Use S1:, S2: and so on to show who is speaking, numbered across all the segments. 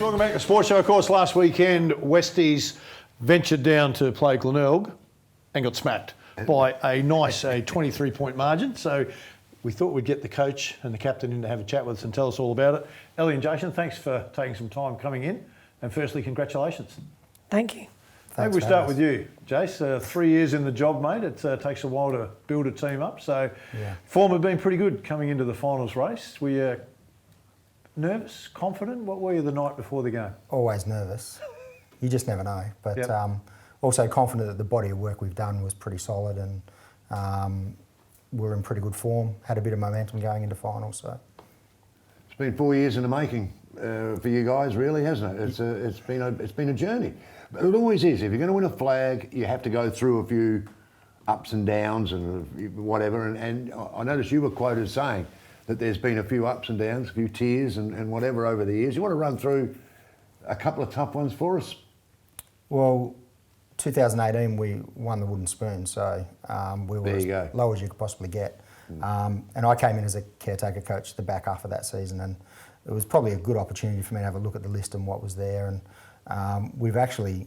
S1: welcome back to the Sports Show. Of course, last weekend, Westies ventured down to play Glenelg and got smacked by a nice 23-point margin. So we thought we'd get the coach and the captain in to have a chat with us and tell us all about it. Ellie and Jason, thanks for taking some time coming in. And firstly, congratulations.
S2: Thank you.
S1: Maybe we start with you, Jace. 3 years in the job, mate. It takes a while to build a team up. So form had been pretty good coming into the finals race. Were you nervous, confident? What were you the night before the game?
S3: Always nervous. You just never know. But also confident that the body of work we've done was pretty solid and we're in pretty good form. Had a bit of momentum going into finals. So
S4: it's been 4 years in the making for you guys, really, hasn't it? It's been a journey. But it always is. If you're going to win a flag, you have to go through a few ups and downs and whatever. And I noticed you were quoted saying that there's been a few ups and downs, a few tears and whatever over the years. You want to run through a couple of tough ones for us?
S3: Well, 2018 we won the wooden spoon, so we were as low as you could possibly get. And I came in as a caretaker coach the back half of that season, and it was probably a good opportunity for me to have a look at the list and what was there. And we've actually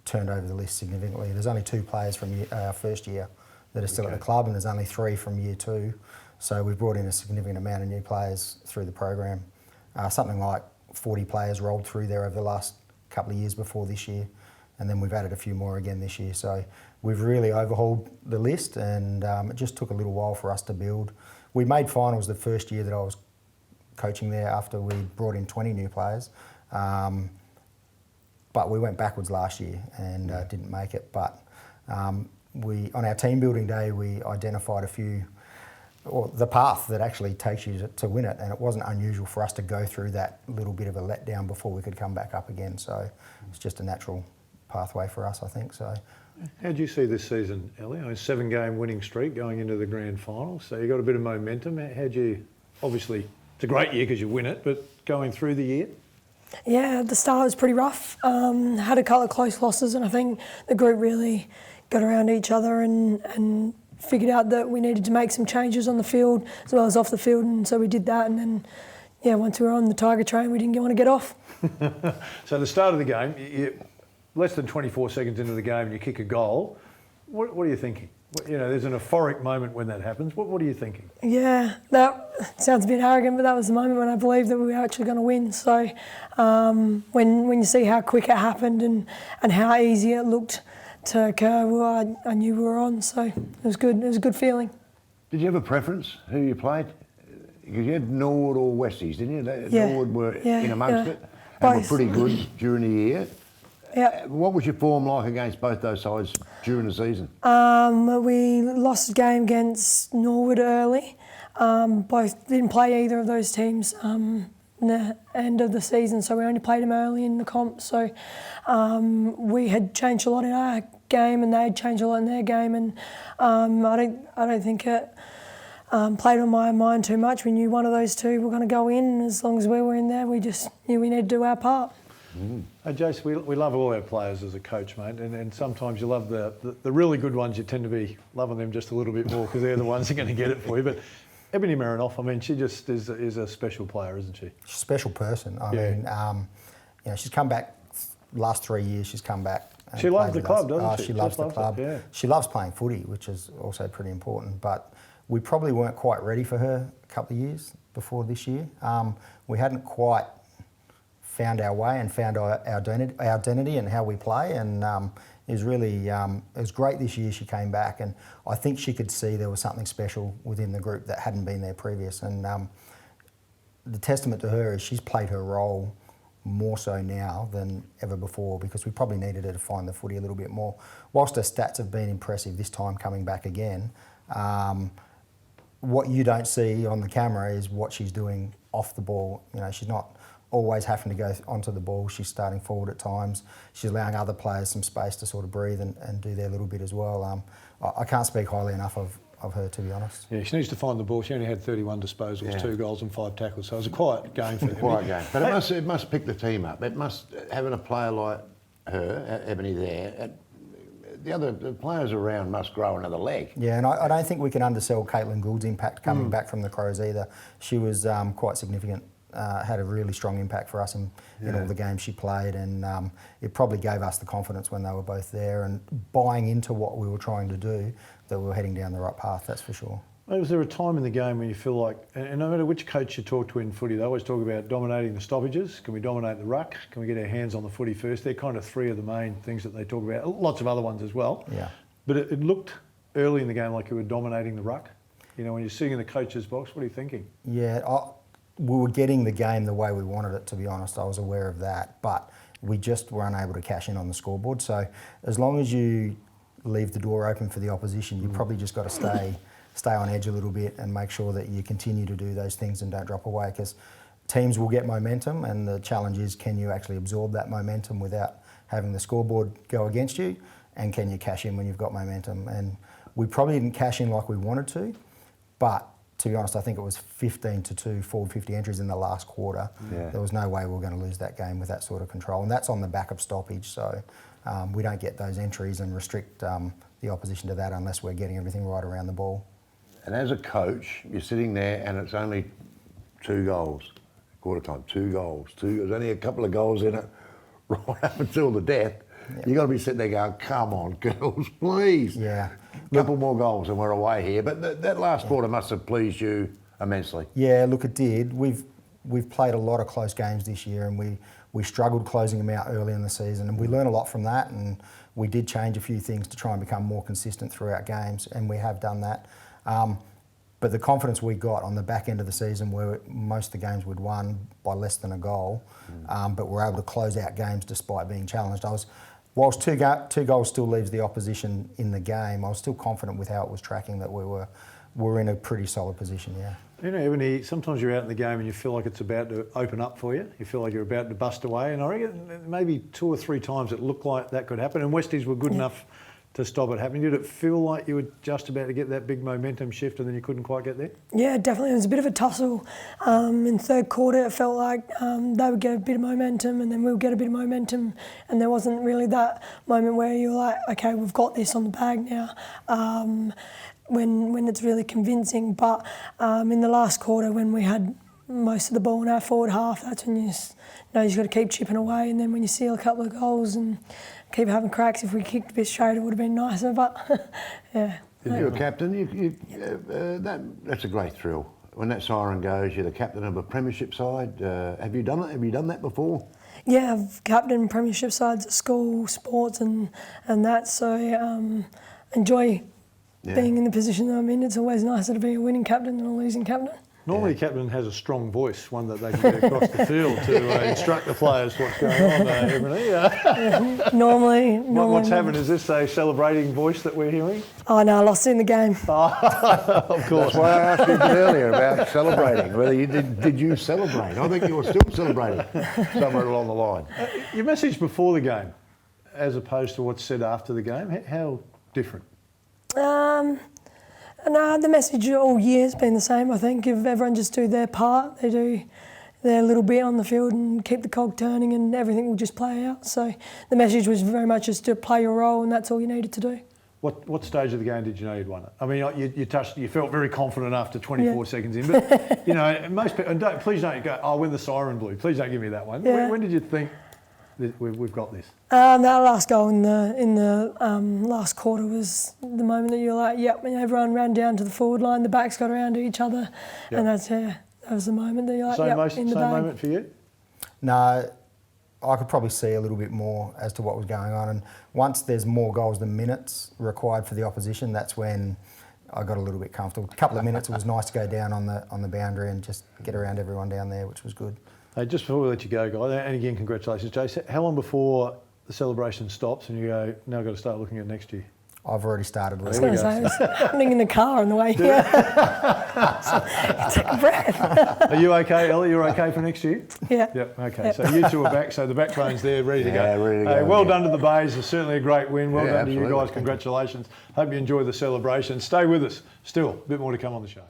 S3: turned over the list significantly. There's only 2 players from our first year that are still at the club, and there's only 3 from year 2. So we've brought in a significant amount of new players through the program. Something like 40 players rolled through there over the last couple of years before this year, and then we've added a few more again this year. So we've really overhauled the list, and it just took a little while for us to build. We made finals the first year that I was coaching there after we brought in 20 new players. But we went backwards last year and didn't make it. But on our team building day, we identified the path that actually takes you to win it, and it wasn't unusual for us to go through that little bit of a letdown before we could come back up again. So it's just a natural pathway for us, I think. So,
S1: how do you see this season, Ellie? 7-game winning streak going into the grand final, so you got a bit of momentum. How do you? Obviously, it's a great year because you win it, but going through the year.
S2: Yeah, the start was pretty rough. Had a couple of close losses, and I think the group really got around each other and figured out that we needed to make some changes on the field as well as off the field, and so we did that. And then, once we were on the Tiger train, we didn't want to get off.
S1: So the start of the game, less than 24 seconds into the game, and you kick a goal. What are you thinking? There's an euphoric moment when that happens. What are you thinking? Yeah,
S2: that sounds a bit arrogant, but that was the moment when I believed that we were actually going to win. So when you see how quick it happened and how easy it looked to occur, well, I knew we were on. So it was good. It was a good feeling.
S4: Did you have a preference who you played? Because you had Norwood or Westies, didn't you?
S2: Yeah.
S4: Norwood were in amongst it and were pretty good during the year.
S2: Yeah.
S4: What was your form like against both those sides during the season?
S2: We lost a game against Norwood early. Both didn't play either of those teams in the end of the season, so we only played them early in the comp. So we had changed a lot in our game, and they had changed a lot in their game, and I don't think it played on my mind too much. We knew one of those two were going to go in, and as long as we were in there, we just knew we needed to do our part.
S1: Hey, Jace, we love all our players as a coach, mate, and sometimes you love the really good ones. You tend to be loving them just a little bit more because they're the ones that are going to get it for you. But Ebony Marinoff, I mean, she just is a special player, isn't she? She's
S3: a special person. I mean, she's come back last 3 years. She's come back.
S1: She loves the club, doesn't she?
S3: She loves the club.
S1: Yeah.
S3: She loves playing footy, which is also pretty important. But we probably weren't quite ready for her a couple of years before this year. We hadn't quite found our way and found our identity and how we play, and it was great this year she came back, and I think she could see there was something special within the group that hadn't been there previous, and the testament to her is she's played her role more so now than ever before, because we probably needed her to find the footy a little bit more. Whilst her stats have been impressive this time coming back again, what you don't see on the camera is what she's doing off the ball. She's not always having to go onto the ball. She's starting forward at times. She's allowing other players some space to sort of breathe and do their little bit as well. I can't speak highly enough of her, to be honest.
S1: Yeah, she needs to find the ball. She only had 31 disposals, 2 goals and 5 tackles, so it was a quiet game for her.
S4: Quiet game. But it must pick the team up. It must, having a player like her, Ebony there, the players around must grow another leg.
S3: Yeah, and I don't think we can undersell Caitlin Gould's impact coming back from the Crows either. She was quite significant had a really strong impact for us in all the games she played, and it probably gave us the confidence when they were both there and buying into what we were trying to do, that we were heading down the right path, that's for sure.
S1: Was there a time in the game when you feel like, and no matter which coach you talk to in footy, they always talk about dominating the stoppages? Can we dominate the ruck? Can we get our hands on the footy first? They're kind of three of the main things that they talk about. Lots of other ones as well.
S3: Yeah.
S1: But it looked early in the game like you were dominating the ruck. You know, when you're sitting in the coach's box, what are you thinking?
S3: Yeah, we were getting the game the way we wanted it, to be honest. I was aware of that, but we just were unable to cash in on the scoreboard. So as long as you leave the door open for the opposition, you probably just got to stay on edge a little bit and make sure that you continue to do those things and don't drop away, because teams will get momentum, and the challenge is, can you actually absorb that momentum without having the scoreboard go against you, and can you cash in when you've got momentum? And we probably didn't cash in like we wanted to, but to be honest, I think it was 15-2, forward 50 entries in the last quarter.
S4: Yeah.
S3: There was no way we were going to lose that game with that sort of control, and that's on the back of stoppage, so we don't get those entries and restrict the opposition to that unless we're getting everything right around the ball.
S4: And as a coach, you're sitting there and it's only 2 goals, quarter time, 2 goals. There's only a couple of goals in it right up until the death.
S3: Yep.
S4: You've got to be sitting there going, come on, girls, please.
S3: Yeah.
S4: Couple more goals and we're away here. But that last quarter must have pleased you immensely.
S3: Yeah, look, it did. We've played a lot of close games this year, and we struggled closing them out early in the season, and we learned a lot from that, and we did change a few things to try and become more consistent throughout games, and we have done that. But the confidence we got on the back end of the season, where most of the games we'd won by less than a goal, but we're able to close out games despite being challenged. Whilst two goals still leaves the opposition in the game, I was still confident with how it was tracking, that we were in a pretty solid position, yeah.
S1: You know, Ebony, sometimes you're out in the game and you feel like it's about to open up for you. You feel like you're about to bust away. And I reckon maybe 2 or 3 times it looked like that could happen. And Westies were good enough to stop it happening. Did it feel like you were just about to get that big momentum shift and then you couldn't quite get there?
S2: Yeah, definitely. It was a bit of a tussle. In third quarter, it felt like they would get a bit of momentum and then we would get a bit of momentum, and there wasn't really that moment where you were like, okay, we've got this on the bag now, when it's really convincing. But in the last quarter, when we had most of the ball in our forward half, that's when you just know you've got to keep chipping away, and then when you seal a couple of goals and keep having cracks, if we kicked a bit straight, it would have been nicer, but yeah.
S4: You're a captain, that's a great thrill. When that siren goes, you're the captain of a premiership side. Have you done it? Have you done that before?
S2: Yeah, I've captained premiership sides at school, sports and that, so enjoy being in the position that I'm in. It's always nicer to be a winning captain than a losing captain. Normally
S1: a captain has a strong voice, one that they can get across the field to instruct the players what's going on, Ebony.
S2: Normally.
S1: What's happened? Is this a celebrating voice that we're hearing?
S2: Oh no, I lost it in the game.
S1: Of course.
S4: That's why I asked you a bit earlier about celebrating. Whether you did you celebrate? I think you were still celebrating somewhere along the line.
S1: Your message before the game, as opposed to what's said after the game, how different?
S2: No, the message all year has been the same. I think if everyone just do their part, they do their little bit on the field and keep the cog turning, and everything will just play out. So the message was very much just to play your role, and that's all you needed to do.
S1: What stage of the game did you know you'd won it? I mean, you felt very confident after 24 seconds in, but you know, most people, and please don't go, oh, when the siren blew, please don't give me that one.
S2: Yeah.
S1: When did you think that we've got this?
S2: That last goal in the last quarter was the moment that you're like, yep, and everyone ran down to the forward line, the backs got around to each other, and that was the moment that you're like,
S1: same moment for you?
S3: No, I could probably see a little bit more as to what was going on, and once there's more goals than minutes required for the opposition, that's when I got a little bit comfortable. A couple of minutes, it was nice to go down on the boundary and just get around everyone down there, which was good.
S1: Hey, just before we let you go, guys, and again, congratulations, Jace. How long before the celebration stops and you go, now I've got to start looking at next year?
S3: I've already started.
S2: I was going to say, it's happening in the car on the way here. So, take a breath.
S1: Are you okay, Ellie? You're okay for next year?
S2: Yeah.
S1: Yep, okay. Yep. So you two are back, so the backbone's there, ready to go.
S4: Ready to go.
S1: Well done to the Bays. It's certainly a great win. Well done
S4: absolutely.
S1: to you guys. Congratulations. Hope you enjoy the celebration. Stay with us. Still, a bit more to come on the show.